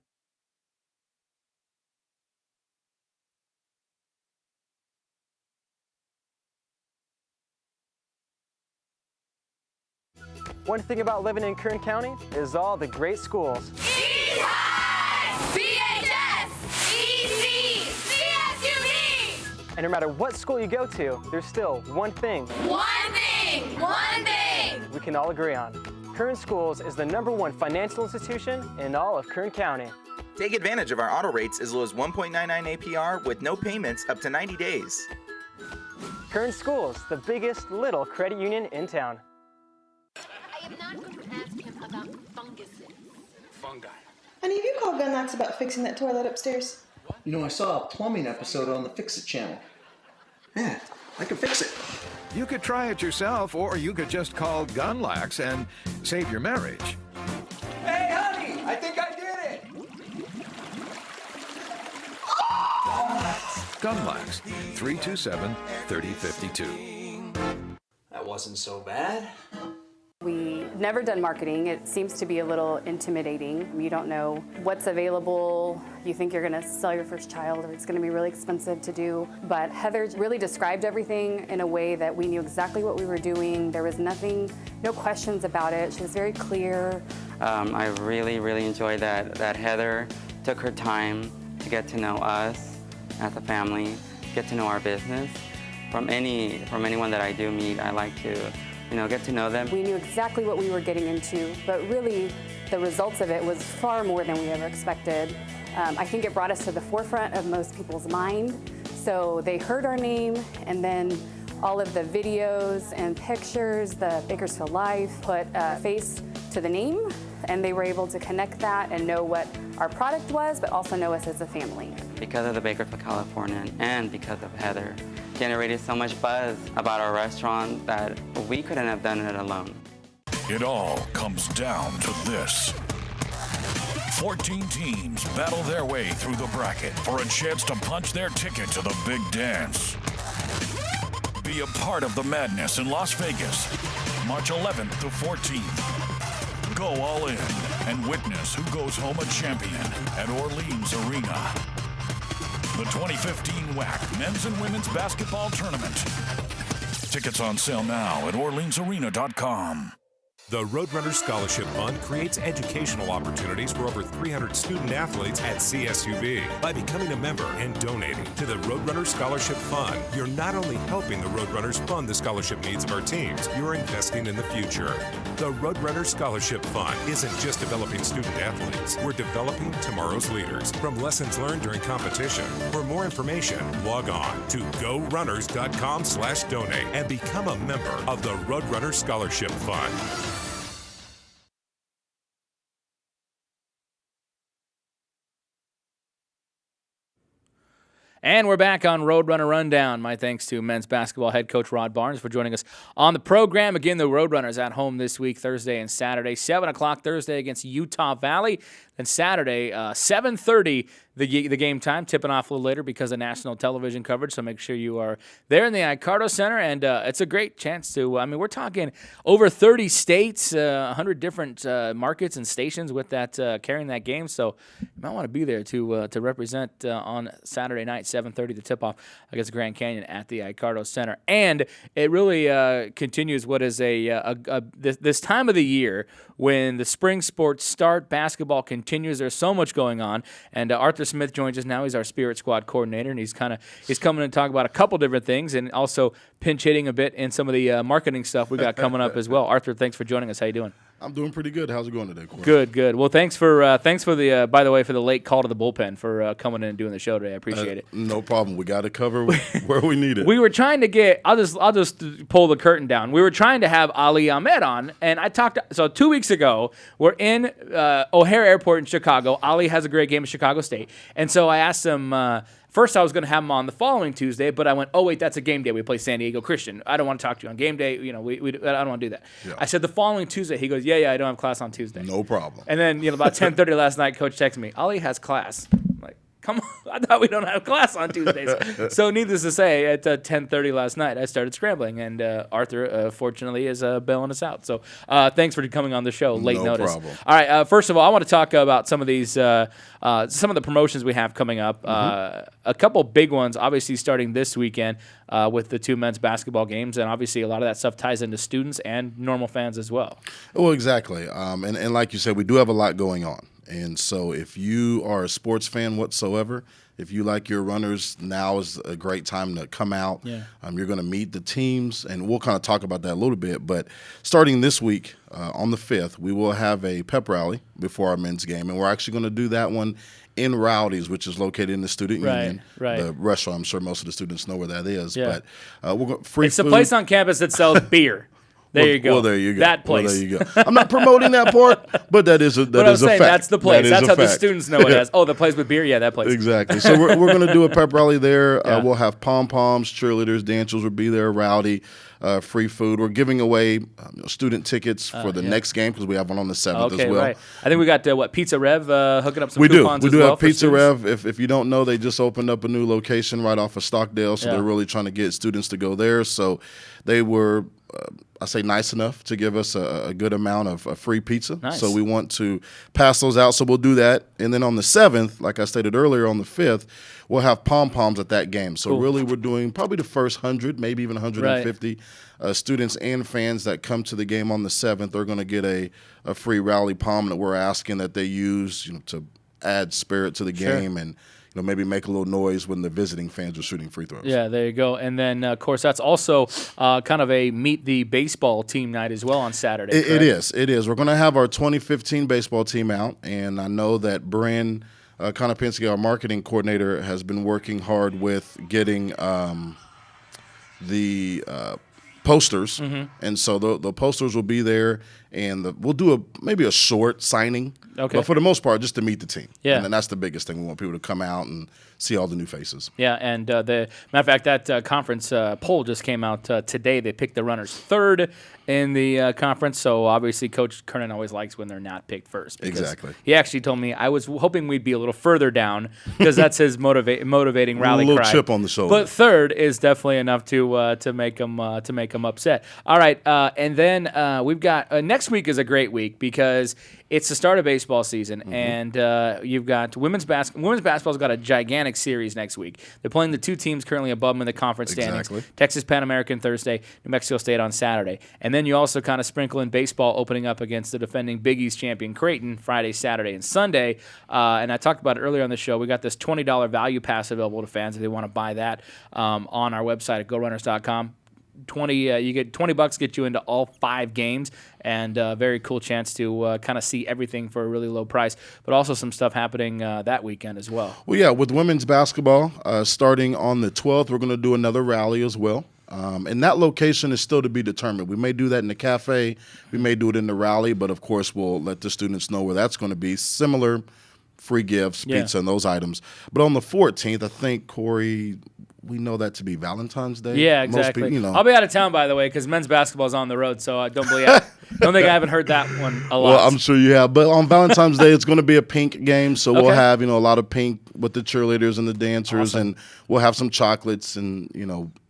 One thing about living in Kern County is all the great schools. BHS, EC, CSUB. And no matter what school you go to, there's still one thing. One thing We can all agree on. Kern Schools is the #1 financial institution in all of Kern County. Take advantage of our auto rates as low as 1.99 APR with no payments up to 90 days. Kern Schools, the biggest little credit union in town. I am not going to ask him about funguses. Fungi. Honey, have you called Gunlocks about fixing that toilet upstairs? I saw a plumbing episode on the Fix It channel. Yeah, I can fix it. You could try it yourself, or you could just call Gunlax and save your marriage. Hey, honey, I think I did it. Gunlax, 327-3052. That wasn't so bad. We've never done marketing. It seems to be a little intimidating. You don't know what's available. You think you're going to sell your first child or it's going to be really expensive to do. But Heather really described everything in a way that we knew exactly what we were doing. There was no questions about it. She was very clear. I really enjoyed that Heather took her time to get to know us as a family, get to know our business. From anyone that I do meet, I like to get to know them. We knew exactly what we were getting into, but really the results of it was far more than we ever expected. I think it brought us to the forefront of most people's mind. So they heard our name, and then all of the videos and pictures, the Bakersfield Live, put a face to the name, and they were able to connect that and know what our product was, but also know us as a family. Because of the Bakersfield Californian and because of Heather, generated so much buzz about our restaurant that we couldn't have done it alone. It all comes down to this. 14 teams battle their way through the bracket for a chance to punch their ticket to the big dance. Be a part of the madness in Las Vegas, March 11th to 14th. Go all in and witness who goes home a champion at Orleans Arena. The 2015 WAC Men's and Women's Basketball Tournament. Tickets on sale now at OrleansArena.com. The Roadrunner Scholarship Fund creates educational opportunities for over 300 student athletes at CSUB. By becoming a member and donating to the Roadrunner Scholarship Fund, you're not only helping the Roadrunners fund the scholarship needs of our teams, you're investing in the future. The Roadrunner Scholarship Fund isn't just developing student athletes, we're developing tomorrow's leaders from lessons learned during competition. For more information, log on to gorunners.com/donate and become a member of the Roadrunner Scholarship Fund. And we're back on Roadrunner Rundown. My thanks to men's basketball head coach Rod Barnes for joining us on the program. Again, the Roadrunners at home this week, Thursday and Saturday. 7 o'clock Thursday against Utah Valley. Then Saturday, 7:30, the game time, tipping off a little later because of national television coverage. So make sure you are there in the Icardo Center. And it's a great chance to, we're talking over 30 states, 100 different markets and stations with that carrying that game. So you might want to be there to represent on Saturday night, 7:30, the tip-off against Grand Canyon at the Icardo Center. And it really continues what is this time of the year when the spring sports start, basketball continues. There's so much going on. And Arthur Smith joins us now. He's our Spirit Squad coordinator, and he's coming to talk about a couple different things and also pinch hitting a bit in some of the marketing stuff we got coming up as well. Arthur, thanks for joining us. How you doing? I'm doing pretty good. How's it going today, Corey? Good. Well, thanks for the by the way, for the late call to the bullpen for coming in and doing the show today. I appreciate it. No problem. We got to cover where we need it. We were trying to get. I'll just pull the curtain down. We were trying to have Ali Ahmed on, and I talked. So 2 weeks ago, we're in O'Hare Airport in Chicago. Ali has a great game at Chicago State, and so I asked him. First, I was going to have him on the following Tuesday, but I went, oh, wait, that's a game day. We play San Diego Christian. I don't want to talk to you on game day. I don't want to do that. Yeah. I said the following Tuesday. He goes, yeah, I don't have class on Tuesday. No problem. And then, about 10:30 last night, Coach texted me, Ali has class. I'm like, come on. I thought we don't have class on Tuesdays. So needless to say, at 10:30 last night, I started scrambling, and Arthur, fortunately, is bailing us out. So thanks for coming on the show. Late notice. No problem. All right, first of all, I want to talk about some of these, some of the promotions we have coming up. A couple big ones, obviously, starting this weekend with the two men's basketball games, and obviously a lot of that stuff ties into students and normal fans as well. Well, exactly. And like you said, we do have a lot going on. And so if you are a sports fan whatsoever, if you like your runners, now is a great time to come out. Yeah. You're going to meet the teams, and we'll kind of talk about that a little bit. But starting this week, on the 5th, we will have a pep rally before our men's game, and we're actually going to do that one in Rowdy's, which is located in the Student Union. Right. The restaurant, I'm sure most of the students know where that is. Yeah. But we're going free It's food. the place on campus that sells beer. There you go. Well, there you go. That place. Well, there you go. I'm not promoting that part, but that is a fact. But I'm saying that's the place. That's how the fact. students know it as. Oh, the place with beer? Yeah, that place. Exactly. So we're going to do a pep rally there. Yeah. We'll have pom-poms, cheerleaders, dancers will be there, rowdy, free food. We're giving away student tickets for the next game because we have one on the 7th as well. Right. I think we got, Pizza Rev hooking up some coupons as well. We do have Pizza Rev. If you don't know, they just opened up a new location right off of Stockdale, so they're really trying to get students to go there. So they were I say nice enough to give us a good amount of free pizza. Nice. So we want to pass those out. So we'll do that. And then on the 7th, like I stated earlier, on the 5th, we'll have pom-poms at that game. So really we're doing probably the first 100, maybe even 150 students and fans that come to the game on the 7th are going to get a free rally pom that we're asking that they use to add spirit to the game and maybe make a little noise when the visiting fans are shooting free throws. Yeah, there you go. And then, of course, that's also kind of a meet the baseball team night as well on Saturday. It is. We're going to have our 2015 baseball team out, and I know that Bryn Konopinski, our marketing coordinator, has been working hard with getting the posters. And so the posters will be there, and we'll do maybe a short signing. Okay. But for the most part, just to meet the team. Yeah. And then that's the biggest thing. We want people to come out and see all the new faces. Yeah, and the matter of fact, that conference poll just came out today. They picked the runners third in the conference, so obviously Coach Kernan always likes when they're not picked first. Exactly. He actually told me I was hoping we'd be a little further down because that's his motivating rally cry. A little chip on the shoulder. But third is definitely enough to make them them upset. All right, and then we've got next week is a great week because it's the start of baseball season, and you've got women's basketball. Women's basketball's got a gigantic series next week. They're playing the two teams currently above them in the conference standings. Exactly. Texas Pan American Thursday, New Mexico State on Saturday. And then you also kind of sprinkle in baseball opening up against the defending Big East champion Creighton Friday, Saturday, and Sunday. And I talked about it earlier on the show. We got this $20 value pass available to fans if they want to buy that on our website at GoRunners.com. You get $20, get you into all 5 games, and a very cool chance to kind of see everything for a really low price, but also some stuff happening that weekend as well. Well, yeah, with women's basketball starting on the 12th, we're going to do another rally as well. And that location is still to be determined. We may do that in the cafe. We may do it in the rally, but of course we'll let the students know where that's going to be. Similar free gifts, pizza, and those items. But on the 14th, I think, Corey, we know that to be Valentine's Day. Yeah, exactly. Most people, I'll be out of town, by the way, because men's basketball is on the road, so I don't think I haven't heard that one a lot. Well, I'm sure you have. But on Valentine's Day, it's going to be a pink game, so we'll have, a lot of pink with the cheerleaders and the dancers, and we'll have some chocolates, and,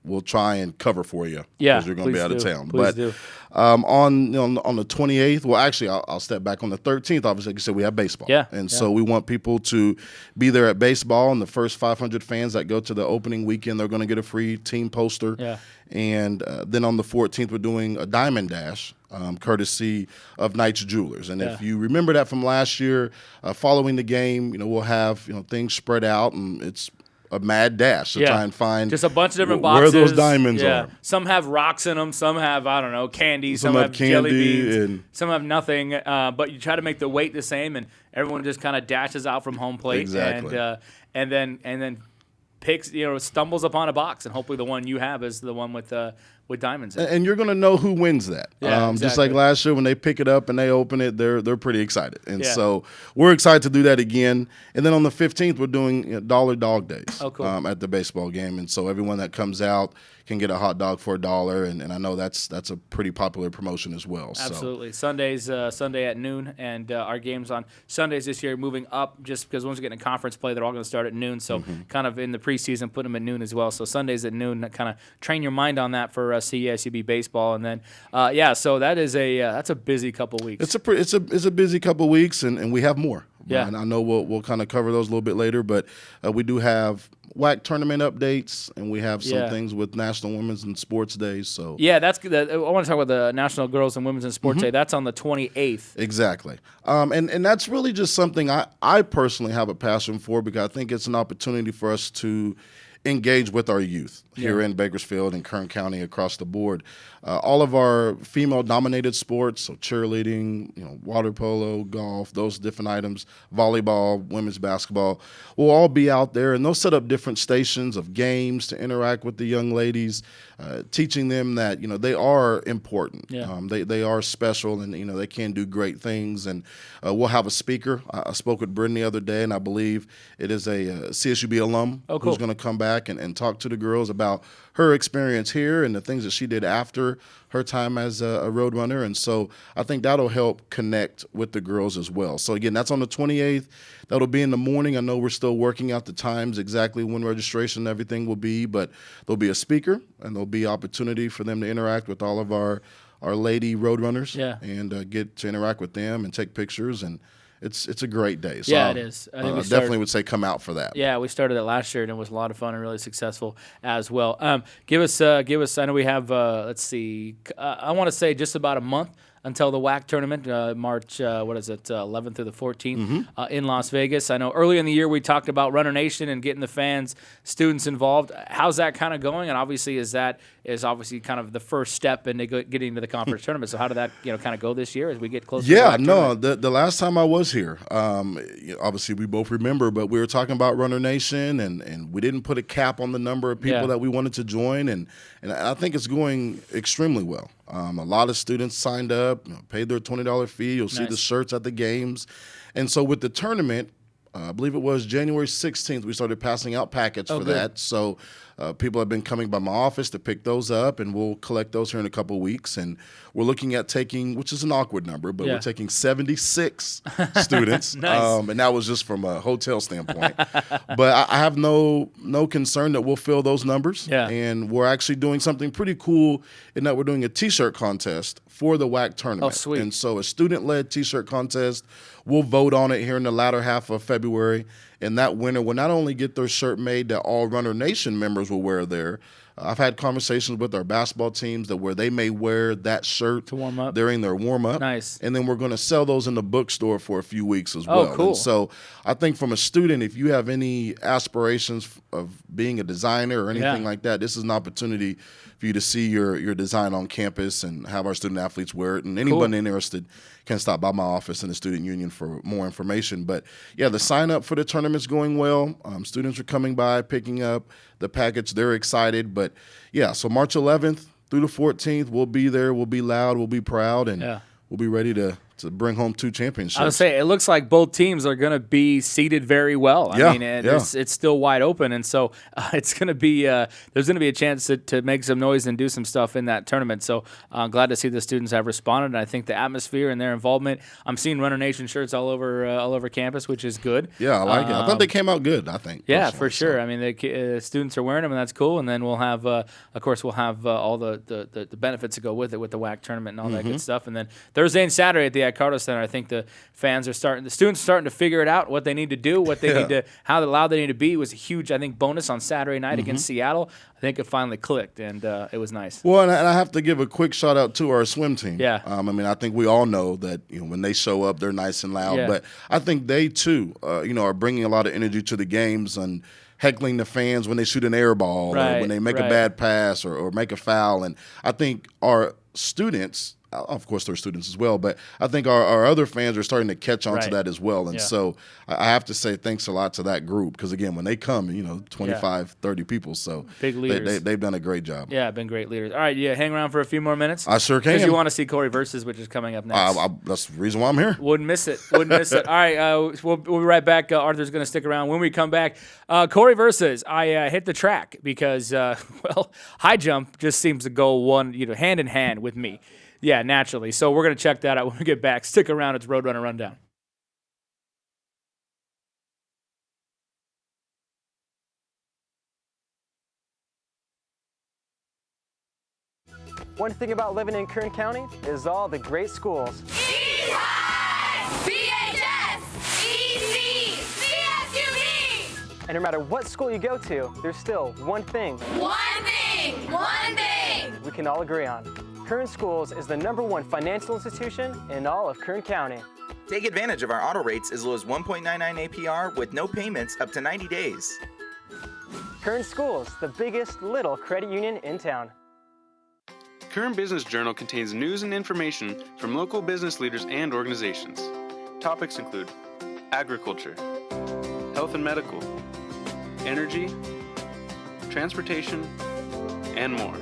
we'll try and cover for you because you're going to be out of town. Please do. On the 28th, well, actually, I'll step back. On the 13th, obviously, like you said, we have baseball. Yeah. So we want people to be there at baseball, and the first 500 fans that go to the opening weekend, they're going to get a free team poster. Yeah. And then on the 14th, we're doing a Diamond Dash, courtesy of Knight's Jewelers. And if you remember that from last year, following the game, we'll have things spread out, and it's a mad dash to try and find just a bunch of different boxes where those diamonds are. Some have rocks in them, some have candy, some have jelly candy, beans, and some have nothing. But you try to make the weight the same, and everyone just kind of dashes out from home plate, Exactly. and then picks, stumbles upon a box, and hopefully the one you have is the one with diamonds in it. And you're going to know who wins that. Yeah, Just like last year when they pick it up and they open it, they're pretty excited. And so we're excited to do that again. And then on the 15th, we're doing Dollar Dog Days at the baseball game. And so everyone that comes out can get a hot dog for $1, and I know that's a pretty popular promotion as well. Absolutely. Sunday at noon, and our games on Sundays this year moving up just because once we get into conference play, they're all going to start at noon. So kind of in the preseason, put them at noon as well. So Sundays at noon, kind of train your mind on that for CSUB baseball, and then so that is that's a busy couple weeks. It's a busy couple weeks, and we have more. Yeah, and I know we'll kind of cover those a little bit later, but we do have WAC tournament updates, and we have some things with National Women's and Sports Days. So that's good. I want to talk about the National Girls and Women's and Sports Day. That's on the 28th. Exactly, and that's really just something I personally have a passion for, because I think it's an opportunity for us to engage with our youth here in Bakersfield and Kern County across the board. All of our female-dominated sports, so cheerleading, water polo, golf, those different items, volleyball, women's basketball, will all be out there, and they'll set up different stations of games to interact with the young ladies, teaching them that they are important. They are special, and they can do great things. And we'll have a speaker. I spoke with Brynn the other day, and I believe it is a CSUB alum who's going to come back and talk to the girls about her experience here and the things that she did after her time as a Roadrunner. And so I think that'll help connect with the girls as well. So again, that's on the 28th. That'll be in the morning. I know we're still working out the times, exactly when registration and everything will be, but there'll be a speaker, and there'll be opportunity for them to interact with all of our lady Roadrunners and get to interact with them and take pictures, and it's a great day. So it is. I think I definitely would say come out for that. Yeah, we started it last year, and it was a lot of fun and really successful as well. Give us. I know we have. Let's see. I want to say just about a month until the WAC tournament, March, 11th through the 14th in Las Vegas. I know early in the year we talked about Runner Nation and getting the fans, students involved. How's that kind of going? And obviously is kind of the first step into getting to the conference tournament. So how did that kind of go this year as we get closer to the WAC tournament? The last time I was here, obviously we both remember, but we were talking about Runner Nation, and we didn't put a cap on the number of people that we wanted to join, and I think it's going extremely well. A lot of students signed up, paid their $20 fee. You'll see the shirts at the games. And so with the tournament, I believe it was January 16th, we started passing out packets for that. So people have been coming by my office to pick those up, and we'll collect those here in a couple of weeks. And we're looking at taking, which is an awkward number, but we're taking 76 students. Nice. And that was just from a hotel standpoint. But I have no concern that we'll fill those numbers. Yeah. And we're actually doing something pretty cool in that we're doing a T-shirt contest for the WAC tournament. Oh, sweet. And so a student-led T-shirt contest. We'll vote on it here in the latter half of February. And that winner will not only get their shirt made that all Runner Nation members will wear there. I've had conversations with our basketball teams that where they may wear that shirt to warm up during their warm up. Nice. And then we're going to sell those in the bookstore for a few weeks as well. Oh, cool. And so I think from a student, if you have any aspirations of being a designer or anything like that, this is an opportunity for you to see your design on campus and have our student athletes wear it. And anyone interested can stop by my office in the student union for more information. But yeah, the sign up for the tournament's going well. Students are coming by, picking up the package. They're excited. But yeah, so March 11th through the 14th, we'll be there. We'll be loud. We'll be proud. And we'll be ready to bring home 2 championships. I would say it looks like both teams are going to be seated very well. I mean, it's still wide open, and so it's going to be there's going to be a chance to make some noise and do some stuff in that tournament. So I'm glad to see the students have responded, and I think the atmosphere and their involvement. I'm seeing Runner Nation shirts all over campus, which is good. Yeah, I like it. I thought they came out good. I think. Yeah, for sure. So. I mean, the students are wearing them, and that's cool. And then we'll have, of course, all the benefits that go with it with the WAC tournament and all that good stuff. And then Thursday and Saturday at the Carter Center, I think the students are starting to figure it out, what they need to do, what they need to, how loud they need to be. It was a huge, I think, bonus on Saturday night against Seattle. I think it finally clicked, and it was nice. Well, and I have to give a quick shout out to our swim team. Yeah. I mean, I think we all know that when they show up, they're nice and loud. But I think they too, are bringing a lot of energy to the games and heckling the fans when they shoot an air ball or when they make a bad pass or make a foul. And I think our students. Of course, they're students as well, but I think our other fans are starting to catch on to that as well. And so I have to say thanks a lot to that group because, again, when they come, 25, 30 people. So big leaders. They've done a great job. Yeah, been great leaders. All right, hang around for a few more minutes? I sure can. Because you want to see Corey Versus, which is coming up next. That's the reason why I'm here. Wouldn't miss it. All right, we'll be right back. Arthur's going to stick around. When we come back, Corey Versus, I hit the track because, high jump just seems to go hand in hand with me. Yeah, naturally. So we're going to check that out when we get back. Stick around. It's Roadrunner Rundown. One thing about living in Kern County is all the great schools. BHS, EC, CSUB. And no matter what school you go to, there's still one thing. One thing we can all agree on. Kern Schools is the #1 financial institution in all of Kern County. Take advantage of our auto rates as low as 1.99 APR with no payments up to 90 days. Kern Schools, the biggest little credit union in town. Kern Business Journal contains news and information from local business leaders and organizations. Topics include agriculture, health and medical, energy, transportation, and more.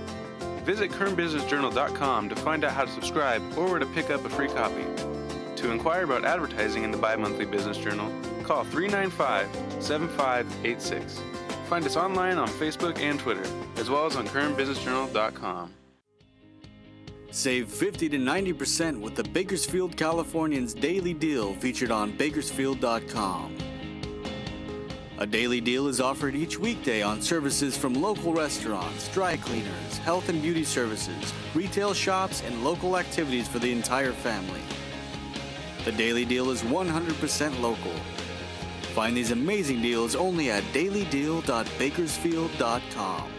Visit KernBusinessJournal.com to find out how to subscribe or where to pick up a free copy. To inquire about advertising in the bi-monthly business journal, call 395-7586. Find us online on Facebook and Twitter, as well as on KernBusinessJournal.com. Save 50 to 90% with the Bakersfield Californians Daily Deal featured on Bakersfield.com. A daily deal is offered each weekday on services from local restaurants, dry cleaners, health and beauty services, retail shops, and local activities for the entire family. The daily deal is 100% local. Find these amazing deals only at dailydeal.bakersfield.com.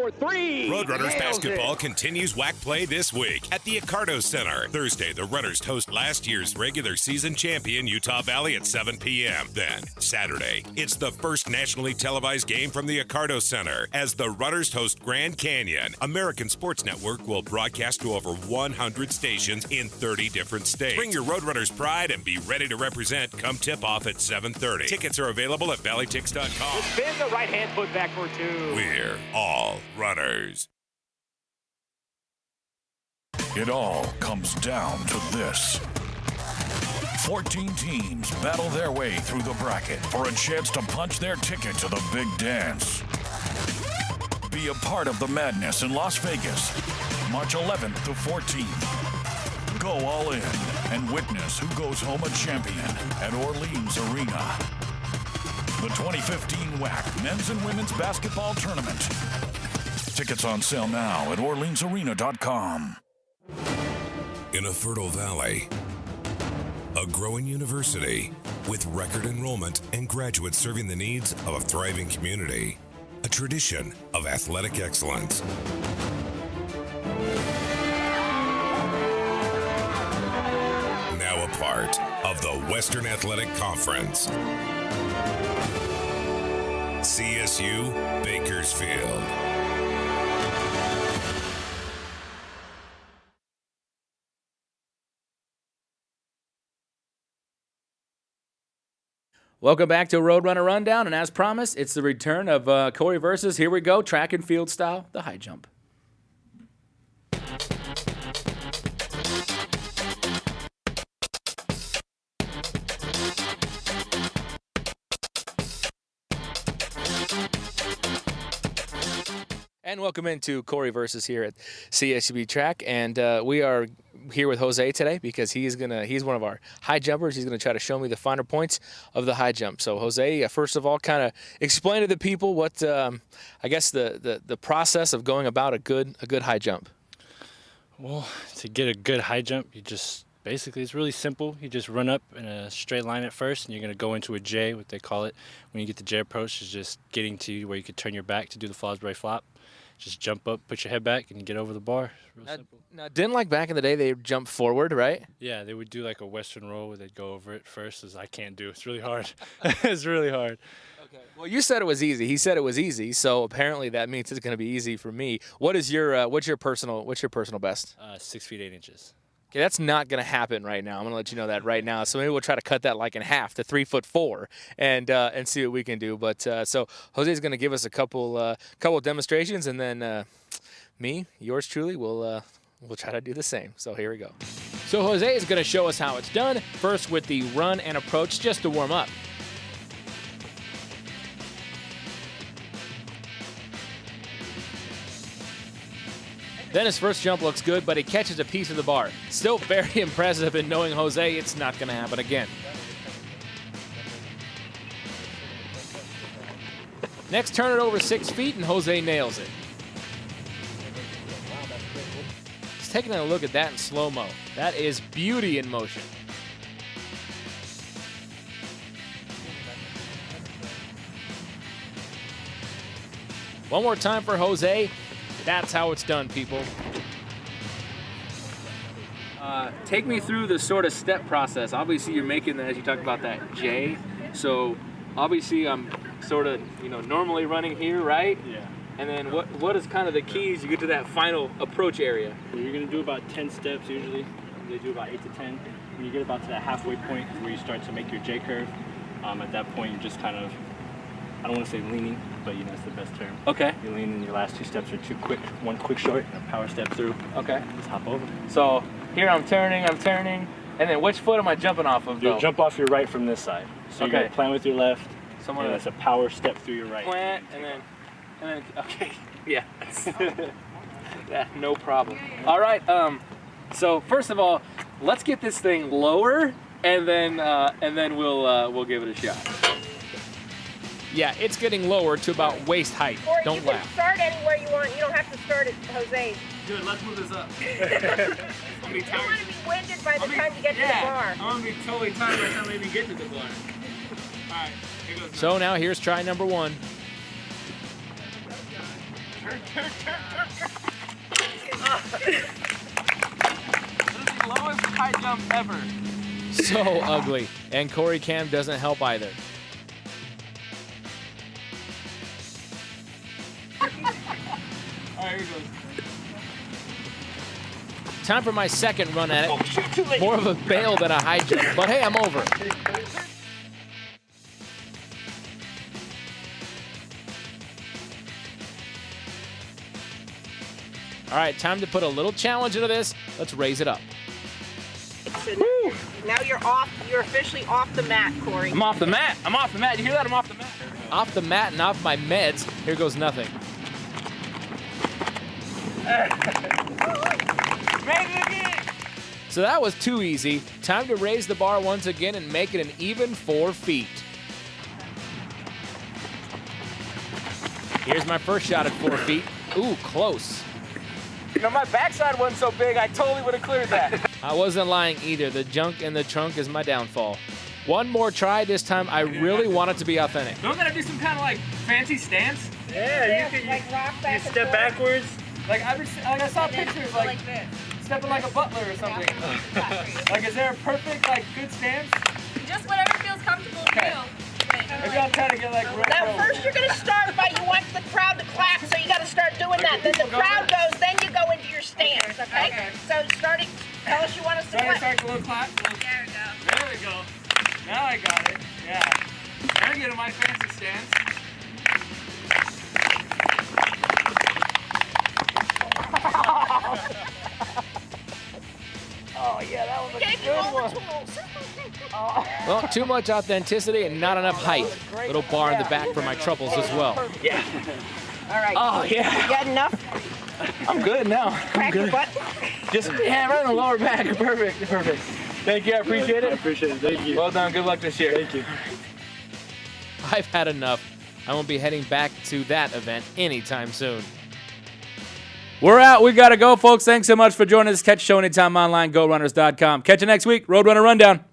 Roadrunners basketball continues WAC play this week at the Accardo Center. Thursday, the Runners host last year's regular season champion Utah Valley at 7 p.m. Then, Saturday, it's the first nationally televised game from the Accardo Center as the Runners host Grand Canyon. American Sports Network will broadcast to over 100 stations in 30 different states. Bring your Roadrunners pride and be ready to represent come tip-off at 7:30. Tickets are available at valleytix.com. Spin the right hand foot back for 2. We're all runners. It all comes down to this. 14 teams battle their way through the bracket for a chance to punch their ticket to the big dance. Be a part of the madness in Las Vegas, March 11th to 14th. Go all in and witness who goes home a champion at Orleans Arena. The 2015 WAC Men's and Women's Basketball Tournament. Tickets on sale now at OrleansArena.com. In a fertile valley, a growing university with record enrollment and graduates serving the needs of a thriving community. A tradition of athletic excellence. Now a part of the Western Athletic Conference. CSU Bakersfield. Welcome back to Roadrunner Rundown, and as promised, it's the return of Corey versus, here we go, track and field style, the high jump. And welcome into Corey versus here at CSUB Track, and we are here with Jose today because he's one of our high jumpers. He's gonna try to show me the finer points of the high jump. So Jose, first of all, kind of explain to the people what I guess the process of going about a good high jump. Well, to get a good high jump, you just basically, it's really simple. You just run up in a straight line at first, and you're gonna go into a J, what they call it. When you get the J approach, is just getting to where you could turn your back to do the Fosbury flop. Just jump up, put your head back, and you get over the bar. Real simple. Now, didn't like back in the day they jump forward, right? Yeah, they would do like a Western roll where they'd go over it first. As I can't do. It's really hard. It's really hard. Okay. Well, you said it was easy. He said it was easy, so apparently that means it's going to be easy for me. What is your what's your personal best? 6 feet 8 inches. Okay, that's not going to happen right now. I'm going to let you know that right now. So maybe we'll try to cut that like in half to 3'4" and see what we can do. But so Jose's going to give us a couple demonstrations, and then me, yours truly, we'll try to do the same. So here we go. So Jose is going to show us how it's done. First with the run and approach, just to warm up. Then his first jump looks good, but he catches a piece of the bar. Still very impressive, and knowing Jose, it's not going to happen again. Next, turn it over 6 feet, and Jose nails it. Just taking a look at that in slow-mo. That is beauty in motion. One more time for Jose. That's how it's done, people. Take me through the sort of step process. Obviously, you're making that, as you talked about, that J. So obviously, I'm sort of, normally running here, right? Yeah. And then what is kind of the keys you get to that final approach area? Well, you're going to do about 10 steps usually. They do about 8 to 10. When you get about to that halfway point where you start to make your J curve, at that point, you're just kind of, I don't want to say leaning, but it's the best term. Okay. You lean and your last 2 steps are too quick. One quick short and a power step through. Okay. Just hop over. So here I'm turning, and then which foot am I jumping off of, though? You jump off your right from this side. So you're going to plant with your left, and that's a power step through your right. Plant, and then okay. Yeah. Yeah, no problem. All right, so first of all, let's get this thing lower, and then we'll give it a shot. Yeah, it's getting lower to about waist height. Or don't you can laugh. start anywhere you want. You don't have to start at Jose's. Good, let's move this up. You don't want to be winded by the time you get to the bar. I'm going to be totally tired by the time I even get to the bar. All right, here goes. So now here's try number 1. Turn. This is the lowest high jump ever. So ugly, and Corey Cam doesn't help either. All right, here goes. Time for my second run at it. More of a bail than a high jump, but hey, I'm over. All right, time to put a little challenge into this. Let's raise it up. and now you're off. You're officially off the mat, Corey. I'm off the mat. I'm off the mat. You hear that? I'm off the mat. Off the mat and off my meds. Here goes nothing. Made it again. So that was too easy. Time to raise the bar once again and make it an even 4 feet. Here's my first shot at 4 feet. Ooh, close. You know, my backside wasn't so big, I totally would have cleared that. I wasn't lying either. The junk in the trunk is my downfall. One more try. This time I really want it to be authentic. Don't gotta do some kind of like fancy stance? Yeah, you can like rock back and step forth. backwards. Like I saw pictures like this. stepping like a butler or something. Like, is there a perfect like good stance? Just whatever feels comfortable to you. Maybe I'll try to get like real Now close. first you're gonna start by you want the crowd to clap, so you gotta start doing that. Then the crowd goes, then you go into your stance, okay? So starting, tell us you want us to clap. Start a little clap. There we go. There we go. Now I got it. Yeah. Now I get in my fancy stance. Oh yeah, that was a good one. Well, too much authenticity and not enough height. Little bar in the back for my troubles as well. Yeah. All right. Oh yeah. You got enough? I'm good now. Crack your butt. Just right on the lower back. Perfect. Perfect. Thank you. I appreciate it. I appreciate it. Thank you. Well done. Good luck this year. Thank you. I've had enough. I won't be heading back to that event anytime soon. We're out. We got to go, folks. Thanks so much for joining us. Catch the show anytime online, GoRunners.com. Catch you next week. Roadrunner Rundown.